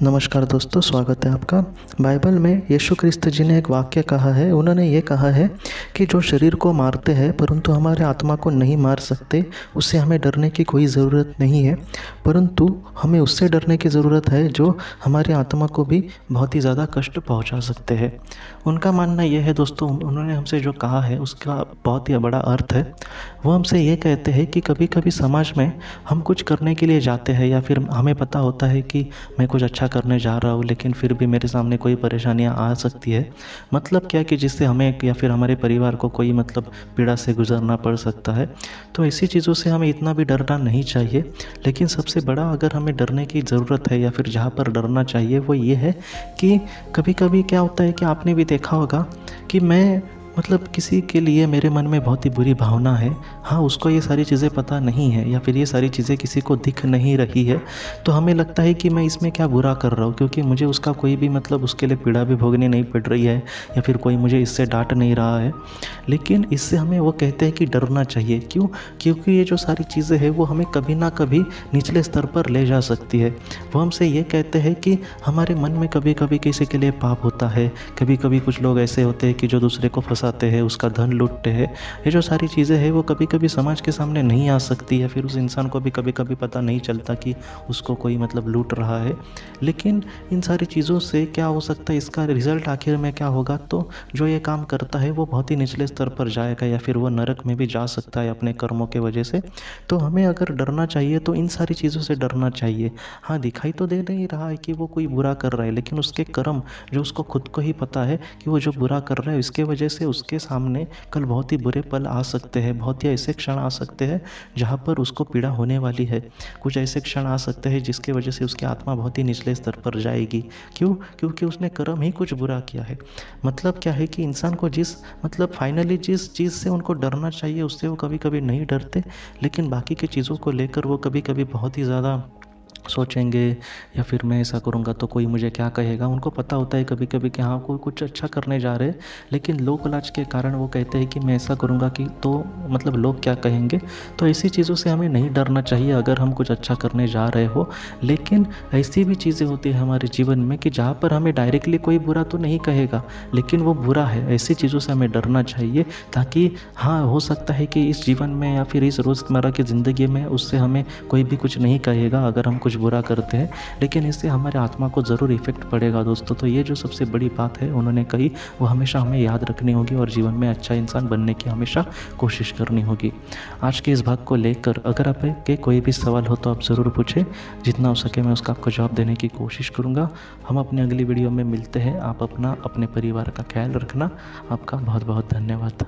नमस्कार दोस्तों, स्वागत है आपका। बाइबल में यीशु क्रिस्त जी ने एक वाक्य कहा है। उन्होंने ये कहा है कि जो शरीर को मारते हैं परंतु हमारे आत्मा को नहीं मार सकते, उससे हमें डरने की कोई ज़रूरत नहीं है, परंतु हमें उससे डरने की ज़रूरत है जो हमारी आत्मा को भी बहुत ही ज़्यादा कष्ट पहुंचा सकते हैं। उनका मानना यह है दोस्तों, उन्होंने हमसे जो कहा है उसका बहुत ही बड़ा अर्थ है। वो हमसे ये कहते हैं कि कभी कभी समाज में हम कुछ करने के लिए जाते हैं या फिर हमें पता होता है कि मैं कुछ अच्छा करने जा रहा हूँ, लेकिन फिर भी मेरे सामने कोई परेशानियाँ आ सकती है। मतलब क्या कि जिससे हमें या फिर हमारे परिवार को कोई पीड़ा से गुजरना पड़ सकता है। तो ऐसी चीज़ों से हमें इतना भी डरना नहीं चाहिए। लेकिन सबसे बड़ा अगर हमें डरने की ज़रूरत है या फिर जहाँ पर डरना चाहिए वो ये है कि कभी कभी क्या होता है कि आपने भी देखा होगा कि मैं किसी के लिए मेरे मन में बहुत ही बुरी भावना है। हाँ, उसको ये सारी चीज़ें पता नहीं है या फिर ये सारी चीज़ें किसी को दिख नहीं रही है, तो हमें लगता है कि मैं इसमें क्या बुरा कर रहा हूँ, क्योंकि मुझे उसका कोई भी उसके लिए पीड़ा भी भोगनी नहीं पड़ रही है या फिर कोई मुझे इससे डांट नहीं रहा है। लेकिन इससे हमें वो कहते हैं कि डरना चाहिए। क्यों? क्योंकि ये जो सारी चीज़ें हैं वो हमें कभी ना कभी निचले स्तर पर ले जा सकती है। वो हमसे ये कहते हैं कि हमारे मन में कभी कभी किसी के लिए पाप होता है, कभी कभी कुछ लोग ऐसे होते हैं कि जो दूसरे को फंसाते हैं, उसका धन लूटते हैं। ये जो सारी चीज़ें हैं वो कभी कभी समाज के सामने नहीं आ सकती या फिर उस इंसान को भी कभी कभी पता नहीं चलता कि उसको कोई लूट रहा है। लेकिन इन सारी चीज़ों से क्या हो सकता है, इसका रिजल्ट आखिर में क्या होगा, तो जो ये काम करता है वो बहुत ही निचले स्तर पर जाएगा या फिर वो नरक में भी जा सकता है अपने कर्मों के वजह से। तो हमें अगर डरना चाहिए तो इन सारी चीज़ों से डरना चाहिए। हाँ, दिखाई तो दे नहीं रहा है कि वो कोई बुरा कर रहा है, लेकिन उसके कर्म जो उसको खुद को ही पता है कि वो जो बुरा कर रहा है इसके वजह से उसके सामने कल बहुत ही बुरे पल आ सकते हैं, बहुत ही ऐसे क्षण आ सकते हैं जहाँ पर उसको पीड़ा होने वाली है। कुछ ऐसे क्षण आ सकते हैं जिसके वजह से उसकी आत्मा बहुत ही निचले स्तर पर जाएगी। क्यों? क्योंकि उसने कर्म ही कुछ बुरा किया है। क्या है कि इंसान को फाइनली जिस चीज़ से उनको डरना चाहिए उससे वो कभी कभी नहीं डरते, लेकिन बाकी की चीज़ों को लेकर वो कभी कभी बहुत ही ज़्यादा सोचेंगे या फिर मैं ऐसा करूँगा तो कोई मुझे क्या कहेगा। उनको पता होता है कभी कभी कि हाँ, कोई कुछ अच्छा करने जा रहे हैं, लेकिन लोक लाज के कारण वो कहते हैं कि मैं ऐसा करूँगा कि तो लोग क्या कहेंगे। तो ऐसी चीज़ों से हमें नहीं डरना चाहिए अगर हम कुछ अच्छा करने जा रहे हो। लेकिन ऐसी भी चीज़ें होती है हमारे जीवन में कि जहाँ पर हमें डायरेक्टली कोई बुरा तो नहीं कहेगा, लेकिन वो बुरा है। ऐसी चीज़ों से हमें डरना चाहिए ताकि हाँ, हो सकता है कि इस जीवन में या फिर इस रोज़मर्रा की ज़िंदगी में उससे हमें कोई भी कुछ नहीं कहेगा अगर हम कुछ बुरा करते हैं, लेकिन इससे हमारे आत्मा को ज़रूर इफेक्ट पड़ेगा दोस्तों। तो ये जो सबसे बड़ी बात है उन्होंने कही वो हमेशा हमें याद रखनी होगी और जीवन में अच्छा इंसान बनने की हमेशा कोशिश करनी होगी। आज के इस भाग को लेकर अगर आपके कोई भी सवाल हो तो आप ज़रूर पूछें, जितना हो सके मैं उसका आपको जवाब देने की कोशिश करूँगा। हम अपनी अगली वीडियो में मिलते हैं। आप अपना अपने परिवार का ख्याल रखना। आपका बहुत बहुत धन्यवाद।